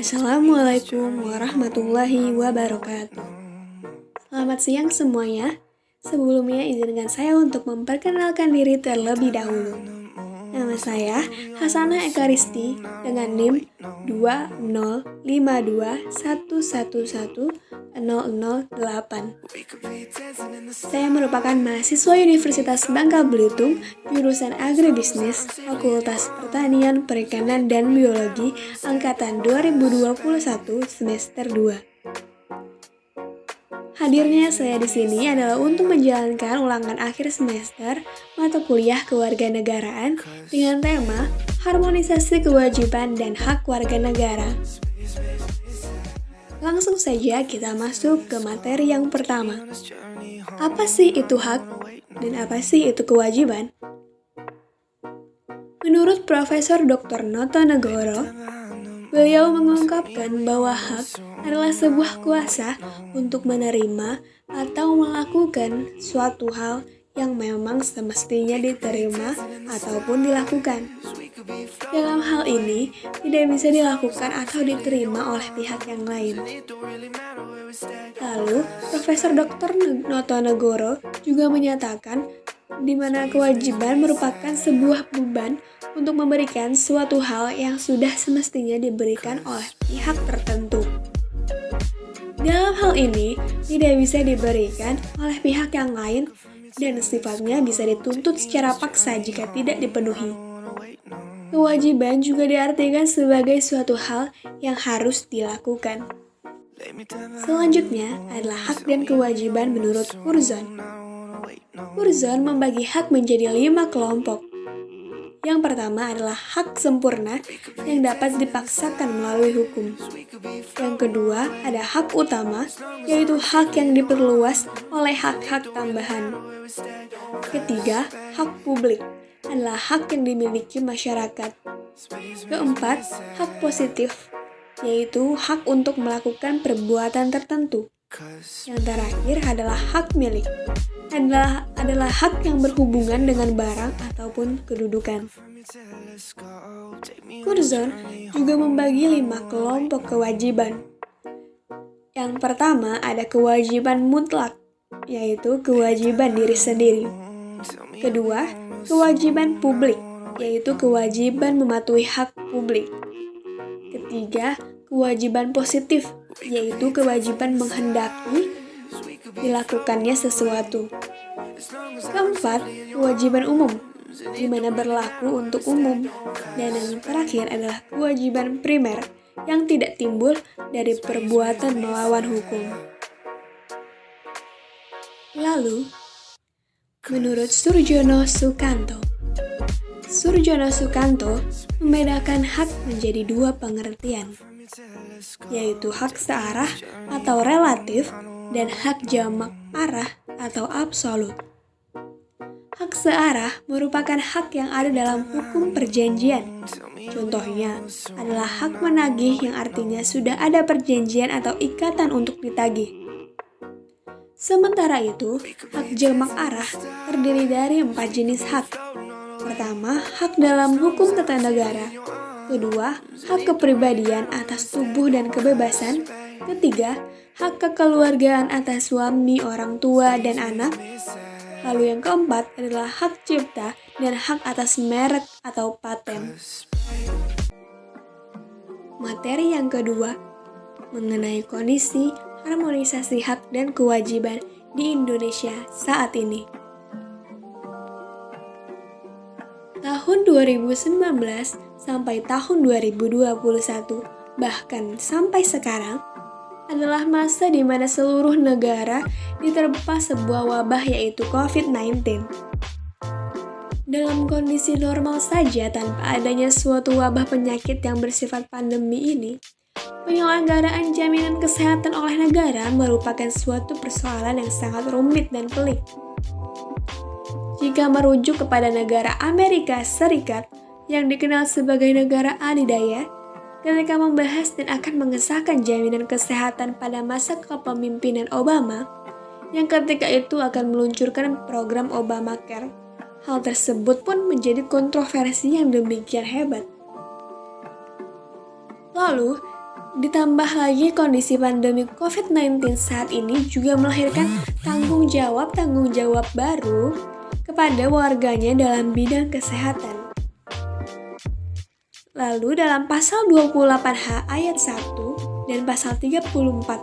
Assalamualaikum warahmatullahi wabarakatuh. Selamat siang semuanya. Sebelumnya izinkan saya untuk memperkenalkan diri terlebih dahulu. Nama saya Hasanah Ekaristi dengan NIM 20521111008. Saya merupakan mahasiswa Universitas Bangka Belitung, jurusan Agribisnis, Fakultas Pertanian, Perikanan, dan Biologi, angkatan 2021 semester 2. Hadirnya saya di sini adalah untuk menjalankan ulangan akhir semester mata kuliah kewarganegaraan dengan tema harmonisasi kewajiban dan hak warga negara. Langsung saja kita masuk ke materi yang pertama. Apa sih itu hak dan apa sih itu kewajiban? Menurut Profesor Dr. Noto Negoro, beliau mengungkapkan bahwa hak adalah sebuah kuasa untuk menerima atau melakukan suatu hal yang memang semestinya diterima ataupun dilakukan. Dalam hal ini, tidak bisa dilakukan atau diterima oleh pihak yang lain. Lalu, Profesor Dr. Noto Negoro juga menyatakan di mana kewajiban merupakan sebuah beban untuk memberikan suatu hal yang sudah semestinya diberikan oleh pihak tertentu. Dalam hal ini, tidak bisa diberikan oleh pihak yang lain dan sifatnya bisa dituntut secara paksa jika tidak dipenuhi. Kewajiban juga diartikan sebagai suatu hal yang harus dilakukan. Selanjutnya adalah hak dan kewajiban menurut Curzon. Curzon membagi hak menjadi 5 kelompok. Yang pertama adalah hak sempurna yang dapat dipaksakan melalui hukum. Yang kedua ada hak utama, yaitu hak yang diperluas oleh hak-hak tambahan. Ketiga, hak publik adalah hak yang dimiliki masyarakat. Keempat, hak positif, yaitu hak untuk melakukan perbuatan tertentu. Yang terakhir adalah hak milik, adalah hak yang berhubungan dengan barang ataupun kedudukan. Curzon juga membagi 5 kelompok kewajiban. Yang pertama ada kewajiban mutlak, yaitu kewajiban diri sendiri. Kedua, kewajiban publik, yaitu kewajiban mematuhi hak publik. Ketiga, kewajiban positif, yaitu kewajiban menghendaki dilakukannya sesuatu. Keempat, kewajiban umum, di mana berlaku untuk umum. Dan yang terakhir adalah kewajiban primer, yang tidak timbul dari perbuatan melawan hukum. Lalu, menurut Surjono Sukanto membedakan hak menjadi 2 pengertian, yaitu hak searah atau relatif dan hak jamak arah atau absolut. Hak searah merupakan hak yang ada dalam hukum perjanjian. Contohnya adalah hak menagih yang artinya sudah ada perjanjian atau ikatan untuk ditagih. Sementara itu, hak jamak arah terdiri dari 4 jenis hak. Pertama, hak dalam hukum tata negara. Kedua, hak kepribadian atas tubuh dan kebebasan. Ketiga, hak kekeluargaan atas suami, orang tua, dan anak. Lalu yang keempat adalah hak cipta dan hak atas merek atau paten. Materi yang kedua mengenai kondisi harmonisasi hak dan kewajiban di Indonesia saat ini. Tahun 2019 sampai tahun 2021, bahkan sampai sekarang, adalah masa di mana seluruh negara diterpa sebuah wabah yaitu COVID-19. Dalam kondisi normal saja tanpa adanya suatu wabah penyakit yang bersifat pandemi ini, penyelenggaraan jaminan kesehatan oleh negara merupakan suatu persoalan yang sangat rumit dan pelik. Jika merujuk kepada negara Amerika Serikat yang dikenal sebagai negara adidaya, ketika membahas dan akan mengesahkan jaminan kesehatan pada masa kepemimpinan Obama, yang ketika itu akan meluncurkan program Obamacare. Hal tersebut pun menjadi kontroversi yang demikian hebat. Lalu, Ditambah lagi kondisi pandemi COVID-19 saat ini juga melahirkan tanggung jawab baru kepada warganya dalam bidang kesehatan. Lalu dalam pasal 28H ayat 1 dan pasal 34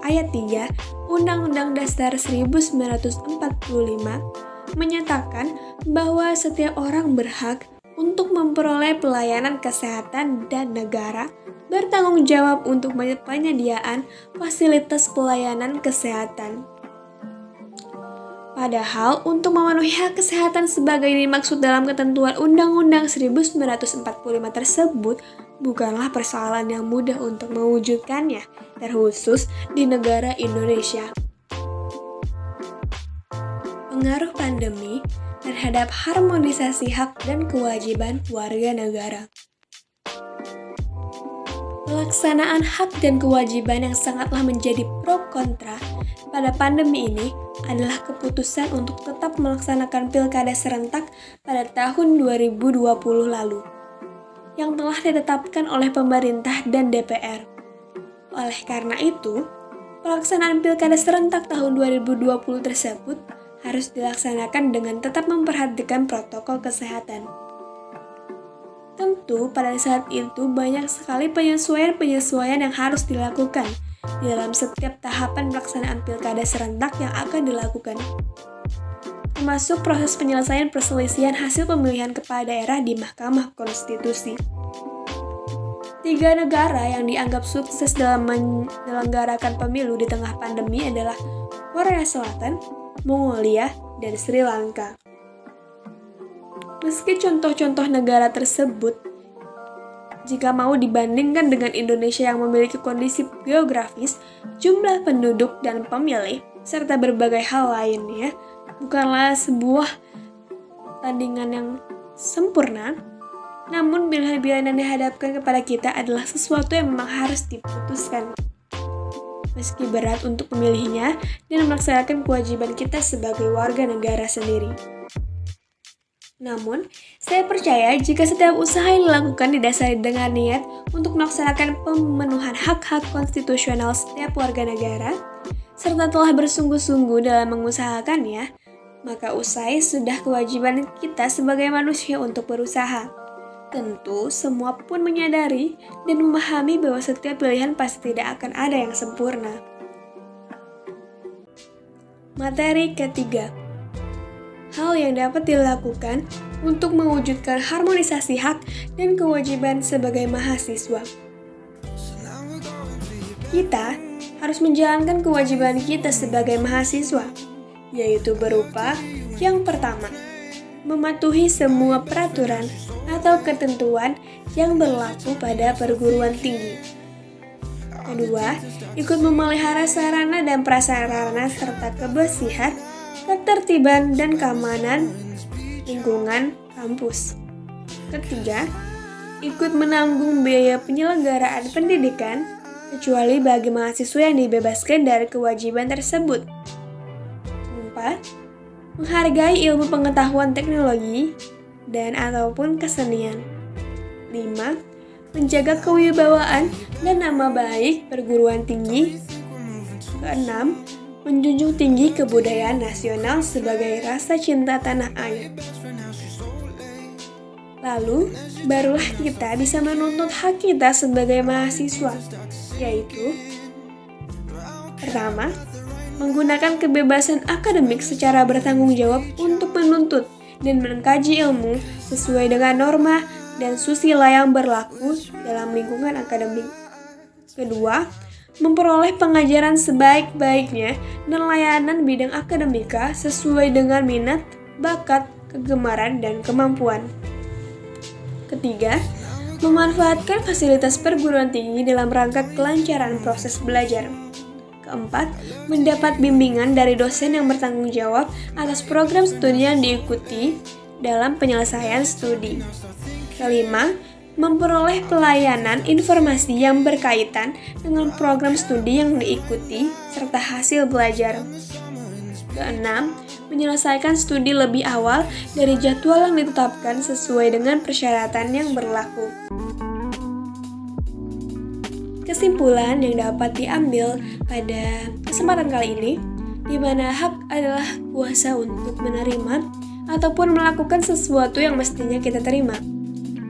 ayat 3 Undang-Undang Dasar 1945 menyatakan bahwa setiap orang berhak untuk memperoleh pelayanan kesehatan dan negara bertanggung jawab untuk penyediaan fasilitas pelayanan kesehatan. Padahal untuk memenuhi hak kesehatan sebagai dimaksud dalam ketentuan Undang-Undang 1945 tersebut bukanlah persoalan yang mudah untuk mewujudkannya, terkhusus di negara Indonesia. Pengaruh pandemi terhadap harmonisasi hak dan kewajiban warga negara. Pelaksanaan hak dan kewajiban yang sangatlah menjadi pro kontra pada pandemi ini adalah keputusan untuk tetap melaksanakan pilkada serentak pada tahun 2020 lalu, yang telah ditetapkan oleh pemerintah dan DPR. Oleh karena itu, pelaksanaan pilkada serentak tahun 2020 tersebut harus dilaksanakan dengan tetap memperhatikan protokol kesehatan. Tentu pada saat itu banyak sekali penyesuaian yang harus dilakukan di dalam setiap tahapan pelaksanaan pilkada serentak yang akan dilakukan, termasuk proses penyelesaian perselisihan hasil pemilihan kepala daerah di Mahkamah Konstitusi. 3 negara yang dianggap sukses dalam menyelenggarakan pemilu di tengah pandemi adalah Korea Selatan, Mongolia, dan Sri Lanka. Meski contoh-contoh negara tersebut, jika mau dibandingkan dengan Indonesia yang memiliki kondisi geografis, jumlah penduduk dan pemilih, serta berbagai hal lainnya, bukanlah sebuah tandingan yang sempurna, namun pilihan-pilihan yang dihadapkan kepada kita adalah sesuatu yang memang harus diputuskan. Meski berat untuk memilihnya dan melaksanakan kewajiban kita sebagai warga negara sendiri. Namun, saya percaya jika setiap usaha yang dilakukan didasari dengan niat untuk melaksanakan pemenuhan hak-hak konstitusional setiap warga negara, serta telah bersungguh-sungguh dalam mengusahakannya, maka usai sudah kewajiban kita sebagai manusia untuk berusaha. Tentu, semua pun menyadari dan memahami bahwa setiap pilihan pasti tidak akan ada yang sempurna. Materi ketiga. Hal yang dapat dilakukan untuk mewujudkan harmonisasi hak dan kewajiban sebagai mahasiswa. Kita harus menjalankan kewajiban kita sebagai mahasiswa, yaitu berupa yang pertama, mematuhi semua peraturan atau ketentuan yang berlaku pada perguruan tinggi. Kedua, ikut memelihara sarana dan prasarana serta kebersihan, ketertiban dan keamanan lingkungan kampus. Ketiga, ikut menanggung biaya penyelenggaraan pendidikan, kecuali bagi mahasiswa yang dibebaskan dari kewajiban tersebut. 4. Menghargai ilmu pengetahuan teknologi dan ataupun kesenian. 5. Menjaga kewibawaan dan nama baik perguruan tinggi. Keenam, menjunjung tinggi kebudayaan nasional sebagai rasa cinta tanah air. Lalu, barulah kita bisa menuntut hak kita sebagai mahasiswa, yaitu pertama, menggunakan kebebasan akademik secara bertanggung jawab untuk menuntut dan mengkaji ilmu sesuai dengan norma dan susila yang berlaku dalam lingkungan akademik. Kedua, memperoleh pengajaran sebaik-baiknya dan layanan bidang akademika sesuai dengan minat, bakat, kegemaran, dan kemampuan. Ketiga, memanfaatkan fasilitas perguruan tinggi dalam rangka kelancaran proses belajar. Keempat, mendapat bimbingan dari dosen yang bertanggung jawab atas program studi yang diikuti dalam penyelesaian studi. Kelima, memperoleh pelayanan informasi yang berkaitan dengan program studi yang diikuti serta hasil belajar. Keenam, menyelesaikan studi lebih awal dari jadwal yang ditetapkan sesuai dengan persyaratan yang berlaku. Kesimpulan yang dapat diambil pada kesempatan kali ini, di mana hak adalah kuasa untuk menerima ataupun melakukan sesuatu yang mestinya kita terima.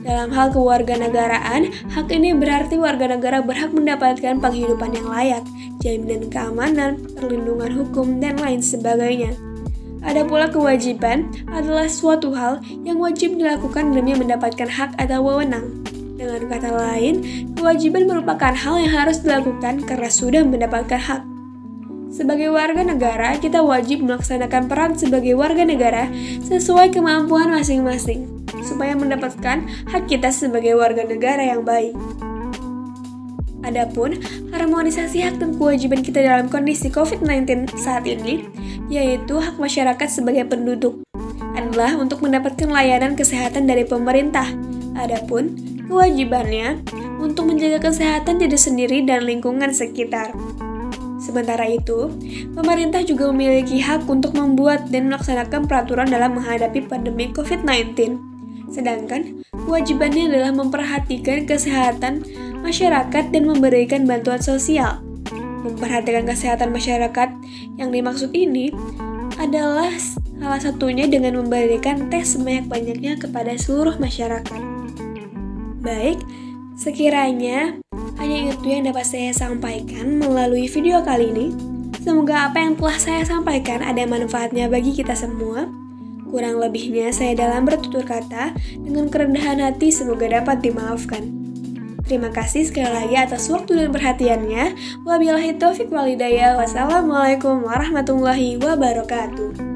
Dalam hal kewarganegaraan, hak ini berarti warga negara berhak mendapatkan penghidupan yang layak, jaminan keamanan, perlindungan hukum, dan lain sebagainya. Ada pula kewajiban adalah suatu hal yang wajib dilakukan demi mendapatkan hak atau wewenang. Dengan kata lain, kewajiban merupakan hal yang harus dilakukan karena sudah mendapatkan hak. Sebagai warga negara, kita wajib melaksanakan peran sebagai warga negara sesuai kemampuan masing-masing, supaya mendapatkan hak kita sebagai warga negara yang baik. Adapun harmonisasi hak dan kewajiban kita dalam kondisi COVID-19 saat ini, yaitu hak masyarakat sebagai penduduk, adalah untuk mendapatkan layanan kesehatan dari pemerintah. Adapun kewajibannya untuk menjaga kesehatan diri sendiri dan lingkungan sekitar. Sementara itu, pemerintah juga memiliki hak untuk membuat dan melaksanakan peraturan dalam menghadapi pandemi COVID-19. Sedangkan kewajibannya adalah memperhatikan kesehatan masyarakat dan memberikan bantuan sosial. Memperhatikan kesehatan masyarakat yang dimaksud ini adalah salah satunya dengan memberikan tes sebanyak-banyaknya kepada seluruh masyarakat. Baik, sekiranya hanya itu yang dapat saya sampaikan melalui video kali ini. Semoga apa yang telah saya sampaikan ada manfaatnya bagi kita semua. Kurang lebihnya saya dalam bertutur kata dengan kerendahan hati semoga dapat dimaafkan. Terima kasih sekali lagi atas waktu dan perhatiannya. Wabillahi taufiq wal hidayah. Wassalamualaikum warahmatullahi wabarakatuh.